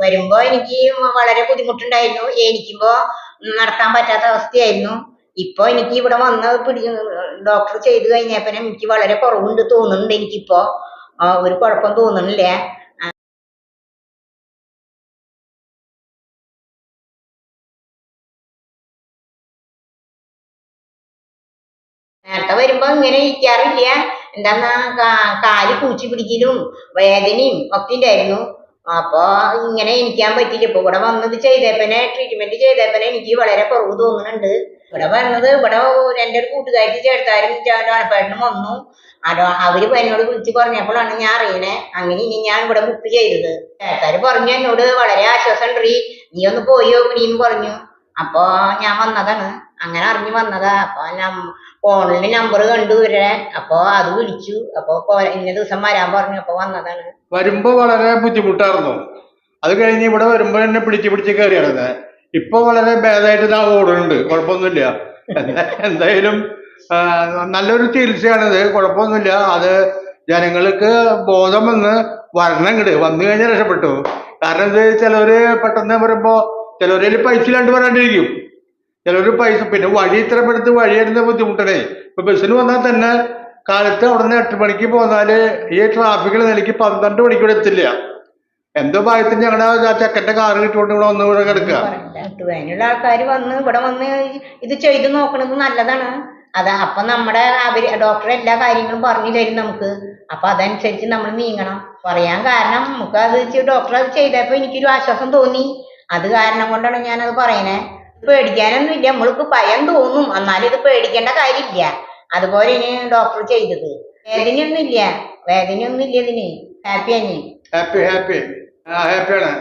വരുമ്പോ എനിക്ക് വളരെ ബുദ്ധിമുട്ടുണ്ടായിരുന്നു. എനിക്കുമ്പോ നടക്കാൻ പറ്റാത്ത അവസ്ഥയായിരുന്നു. ഇപ്പൊ എനിക്ക് ഇവിടെ വന്ന് ഡോക്ടർ ചെയ്ത് കഴിഞ്ഞപ്പോ എനിക്ക് വളരെ കുറവുണ്ട് തോന്നുന്നുണ്ട്. എനിക്കിപ്പോ ഒരു കുഴപ്പം തോന്നുന്നില്ല. നേരത്തെ വരുമ്പോ ഇങ്ങനെ ഇരിക്കാറില്ല. എന്താന്നാ കാല് കുളിച്ചു പിടിക്കലും വേദനയും ഒക്കെ ഉണ്ടായിരുന്നു. അപ്പൊ ഇങ്ങനെ ഇരിക്കാൻ പറ്റില്ല. ഇപ്പൊ ഇവിടെ വന്നത് ചെയ്തേപ്പനെ ട്രീറ്റ്മെന്റ് ചെയ്തേപ്പനെ എനിക്ക് വളരെ കുറവ് തോന്നുന്നുണ്ട്. ഇവിടെ വന്നത് ഇവിടെ എൻ്റെ ഒരു കൂട്ടുകാരി ചേർത്താരും ഡോണപ്പേട്ടനും വന്നു. അവര് എന്നോട് വിളിച്ചു പറഞ്ഞപ്പോഴാണ് ഞാൻ അറിയണേ. അങ്ങനെ ഇനി ഞാൻ ഇവിടെ ബുക്ക് ചെയ്തത്. ചേർത്താര് പറഞ്ഞു എന്നോട് വളരെ ആശ്വാസം ഉണ്ട്, നീ ഒന്ന് പോയോ ഇനിയും പറഞ്ഞു. അപ്പൊ ഞാൻ വന്നതാണ്. അങ്ങനെ അറിഞ്ഞു വന്നതാ. അപ്പൊ ഫോണിൽ നമ്പർ കണ്ടു ഇവരെ. അപ്പൊ അത് വിളിച്ചു. അപ്പൊ ഇന്ന ദിവസം വരാൻ പറഞ്ഞു. അപ്പൊ വന്നതാണ്. വരുമ്പോ വളരെ ബുദ്ധിമുട്ടായിരുന്നു. അത് കഴിഞ്ഞ് ഇവിടെ വരുമ്പോ എന്നെ പിടിച്ച് കയറിയായിരുന്നേ. ഇപ്പൊ വളരെ ഭേദമായിട്ട് ഞാൻ ഓടുന്നുണ്ട്, കുഴപ്പമൊന്നുമില്ല. എന്തായാലും നല്ലൊരു ചികിത്സയാണിത്, കുഴപ്പമൊന്നുമില്ല. അത് ജനങ്ങൾക്ക് ബോധം വരണം ഇങ്ങോട്ട് വന്നു കഴിഞ്ഞാൽ രക്ഷപ്പെട്ടു. കാരണം ഇത് ചിലവര് പെട്ടെന്ന് വരുമ്പോ ചിലവരിൽ പൈസ ഇല്ലാണ്ട് വരാണ്ടിരിക്കും, ചിലവര് പൈസ. പിന്നെ വഴി ഇത്ര പെടുത്ത് വഴിയായിരുന്ന ബുദ്ധിമുട്ടണേ. ഇപ്പൊ ബസ്സിന് വന്നാൽ തന്നെ കാലത്ത് അവിടെ നിന്ന് 8 മണിക്ക് പോന്നാല് ഈ ട്രാഫിക്കിൽ നിലയ്ക്ക് 12 മണിക്കൂടെ എത്തില്ല. എന്തോ ഭാഗത്തിന് ഞങ്ങളുടെ ചെക്കന്റെ കാറ് കിട്ടുകൊണ്ട് ഇവിടെ വന്ന് ഇവിടെ കിടക്കുക. അതിനുള്ള ആൾക്കാര് വന്ന് ഇവിടെ വന്ന് ഇത് ചെയ്ത് നോക്കണത് നല്ലതാണ്. അപ്പൊ നമ്മുടെ ഡോക്ടർ എല്ലാ കാര്യങ്ങളും പറഞ്ഞു തരും നമുക്ക്. അപ്പൊ അതനുസരിച്ച് നമ്മൾ നീങ്ങണം. പറയാൻ കാരണം നമുക്ക് ഡോക്ടർ അത് ചെയ്തപ്പോ എനിക്കൊരു ആശ്വാസം തോന്നി. അത് കാരണം കൊണ്ടാണ് ഞാനത് പറയണേ. പേടിക്കാനൊന്നും ഇല്ല. നമ്മൾക്ക് ഭയം തോന്നും, എന്നാലും ഇത് പേടിക്കേണ്ട കാര്യമില്ല. അതുപോലെ ഇനി ഡോക്ടർ ചെയ്തത് വേദനയൊന്നും ഇല്ല ഇതിന്. ഹാപ്പിയാണ്. ഹാപ്പിയാണ്.